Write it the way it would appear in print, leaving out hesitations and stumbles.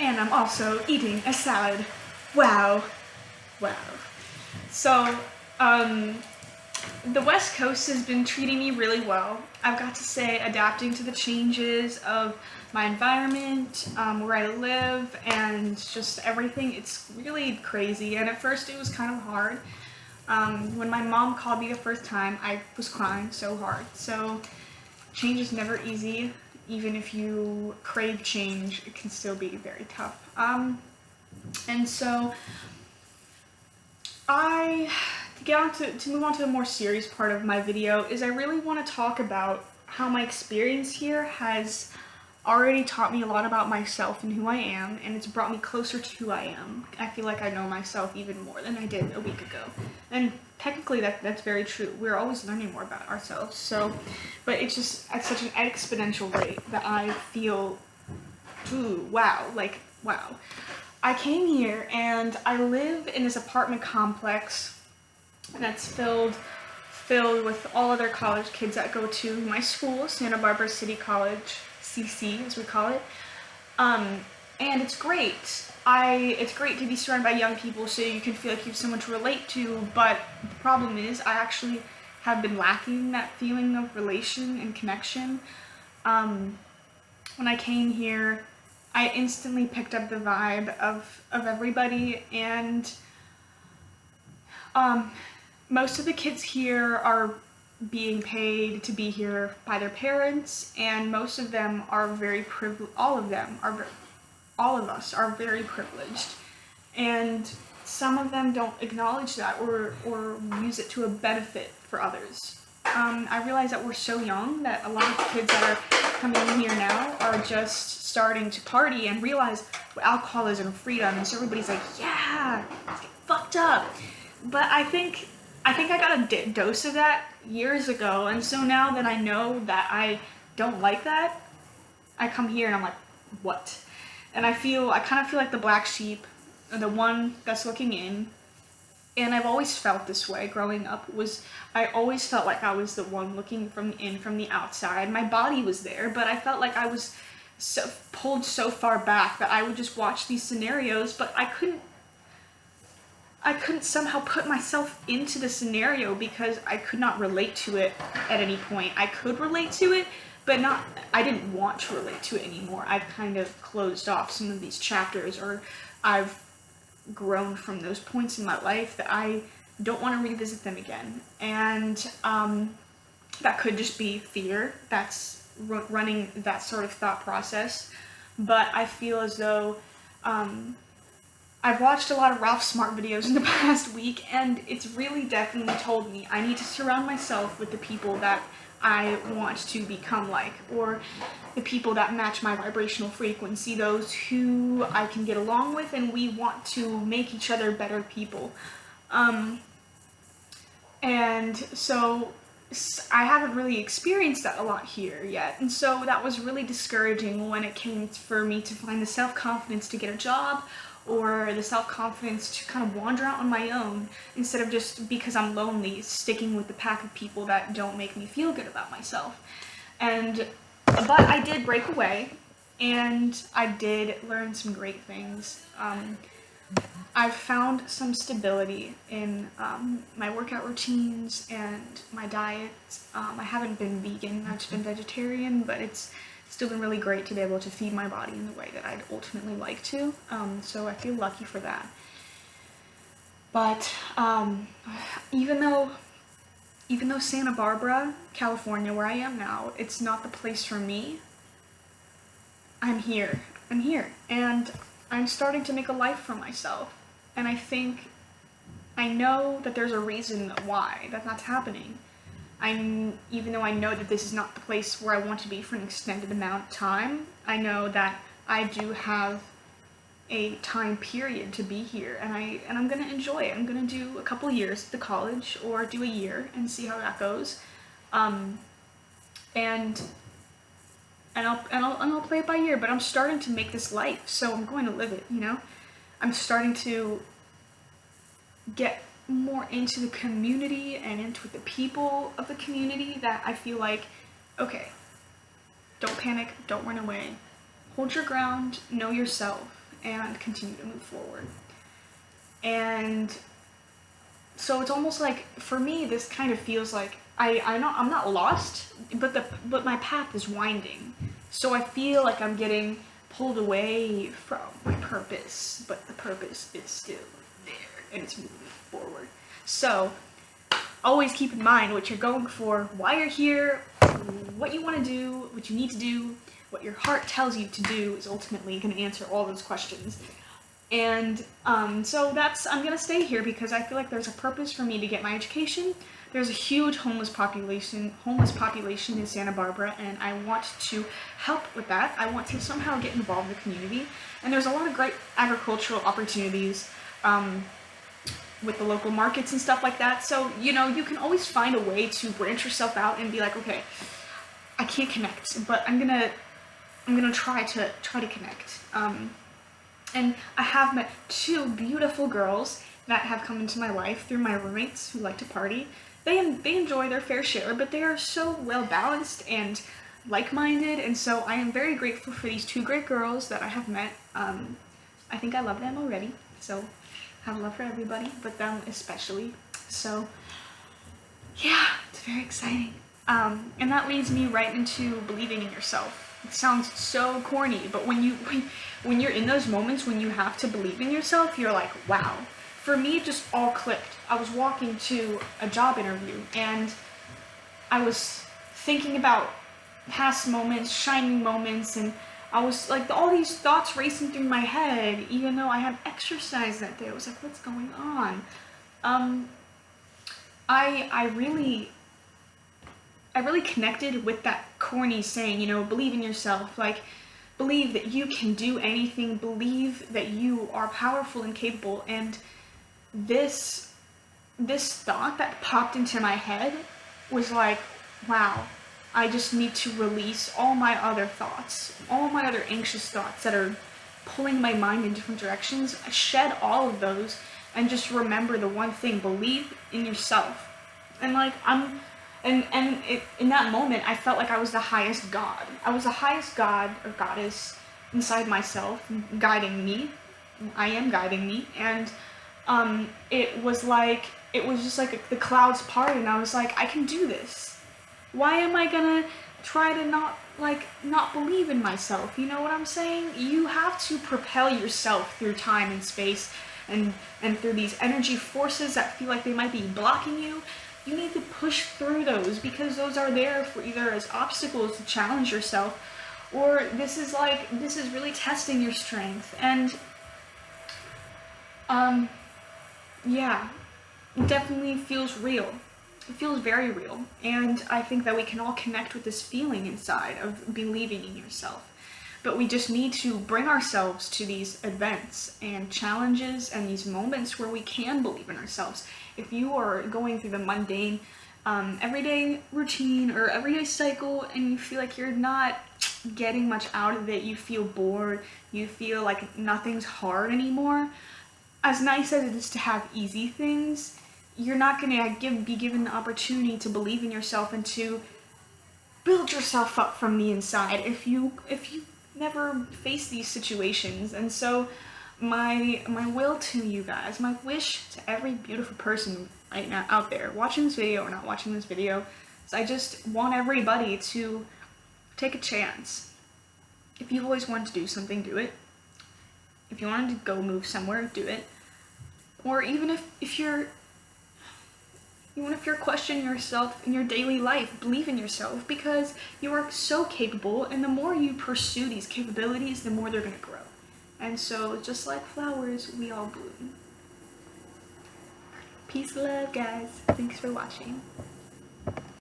And I'm also eating a salad. Wow. Wow. So, the West Coast has been treating me really well. I've got to say, adapting to the changes of my environment, where I live, and just everything. It's really crazy. And at first, it was kind of hard. When my mom called me the first time, I was crying so hard. So, change is never easy. Even if you crave change, it can still be very tough. And so, to move on to the more serious part of my video, is I really want to talk about how my experience here has already taught me a lot about myself and who I am, and it's brought me closer to who I am. I feel like I know myself even more than I did a week ago. And technically that's very true. We're always learning more about ourselves. So, but it's just at such an exponential rate that I feel, ooh, wow, like, wow. I came here and I live in this apartment complex that's filled with all other college kids that go to my school, Santa Barbara City College, CC as we call it. And it's great. It's great to be surrounded by young people so you can feel like you have someone to relate to, but the problem is I actually have been lacking that feeling of relation and connection. When I came here, I instantly picked up the vibe of everybody, and most of the kids here are being paid to be here by their parents, and most of them are very privileged. All of us are very privileged, and some of them don't acknowledge that or use it to a benefit for others. I realize that we're so young that a lot of kids that are coming in here now are just starting to party and realize what alcohol is and freedom, and so everybody's like, yeah, let's get fucked up. But I think I got a dose of that years ago, and so now that I know that I don't like that, I come here and I'm like, what? And I kind of feel like the black sheep, the one that's looking in. And I've always felt this way growing up. I always felt like I was the one looking from the outside. My body was there, but I felt like I was pulled so far back that I would just watch these scenarios, but I couldn't somehow put myself into the scenario because I could not relate to it at any point. I could relate to it, but I didn't want to relate to it anymore. I've kind of closed off some of these chapters, or I've grown from those points in my life that I don't want to revisit them again. And that could just be fear that's running that sort of thought process. But I feel as though I've watched a lot of Ralph Smart videos in the past week, and it's really definitely told me I need to surround myself with the people that I want to become like, or the people that match my vibrational frequency, those who I can get along with, and we want to make each other better people. And so I haven't really experienced that a lot here yet, and so that was really discouraging when it came for me to find the self-confidence to get a job, or the self-confidence to kind of wander out on my own instead of just because I'm lonely sticking with the pack of people that don't make me feel good about myself. But I did break away, and I did learn some great things. I've found some stability in my workout routines and my diet. I haven't been vegan, I've just been vegetarian, but it's still been really great to be able to feed my body in the way that I'd ultimately like to. So I feel lucky for that. But even though Santa Barbara, California, where I am now, it's not the place for me, I'm here, and I'm starting to make a life for myself. And I know that there's a reason why that's happening. Even though I know that this is not the place where I want to be for an extended amount of time, I know that I do have a time period to be here, and I'm gonna enjoy it. I'm gonna do a couple years at the college, or do a year and see how that goes, and I'll play it by ear. But I'm starting to make this life, so I'm going to live it. I'm starting to get more into the community and into the people of the community that I feel like, okay, don't panic, don't run away, hold your ground, know yourself, and continue to move forward. And so it's almost like, for me, this kind of feels like I'm not lost, but my path is winding. So I feel like I'm getting pulled away from my purpose, but the purpose is still there and it's moving forward. So always keep in mind what you're going for, why you're here, what you want to do, what you need to do, what your heart tells you to do is ultimately going to answer all those questions. And so I'm going to stay here because I feel like there's a purpose for me to get my education. There's a huge homeless population in Santa Barbara, and I want to help with that. I want to somehow get involved in the community. And there's a lot of great agricultural opportunities with the local markets and stuff like that. So, you know, you can always find a way to branch yourself out and be like, okay, I can't connect, but I'm gonna try to connect. And I have met 2 beautiful girls that have come into my life through my roommates who like to party. They enjoy their fair share, but they are so well balanced and like-minded, and so I am very grateful for these 2 great girls that I have met. I think I love them already, so I have love for everybody, but them especially. So yeah, it's very exciting. And that leads me right into believing in yourself. It sounds so corny, but when you're in those moments when you have to believe in yourself, you're like, wow. For me, it just all clicked. I was walking to a job interview, and I was thinking about past moments, shining moments, and I was like, all these thoughts racing through my head, even though I had exercise that day. I was like, what's going on? I really connected with that corny saying, you know, believe in yourself, like, believe that you can do anything, believe that you are powerful and capable. And this thought that popped into my head was like, wow, I just need to release all my other thoughts, all my other anxious thoughts that are pulling my mind in different directions. Shed all of those and just remember the one thing: believe in yourself. And like, in that moment, I felt like I was the highest God. I was the highest God or goddess inside myself, guiding me. I am guiding me, and it was just like the clouds parted, and I was like, I can do this. Why am I gonna try to not believe in myself? You know what I'm saying? You have to propel yourself through time and space, and through these energy forces that feel like they might be blocking you. You need to push through those, because those are there for either as obstacles to challenge yourself, or this is really testing your strength. And yeah, it definitely feels real. It feels very real, and I think that we can all connect with this feeling inside of believing in yourself. But we just need to bring ourselves to these events and challenges and these moments where we can believe in ourselves. If you are going through the mundane, everyday routine or everyday cycle, and you feel like you're not getting much out of it, you feel bored, you feel like nothing's hard anymore, as nice as it is to have easy things, you're not going to be given the opportunity to believe in yourself and to build yourself up from the inside if you never face these situations. And so my will to you guys, my wish to every beautiful person right now out there watching this video or not watching this video, is I just want everybody to take a chance. If you've always wanted to do something, do it. If you wanted to go move somewhere, do it. Or even if you're questioning yourself in your daily life, believe in yourself, because you are so capable, and the more you pursue these capabilities, the more they're going to grow. And so, just like flowers, we all bloom. Peace, love, guys. Thanks for watching.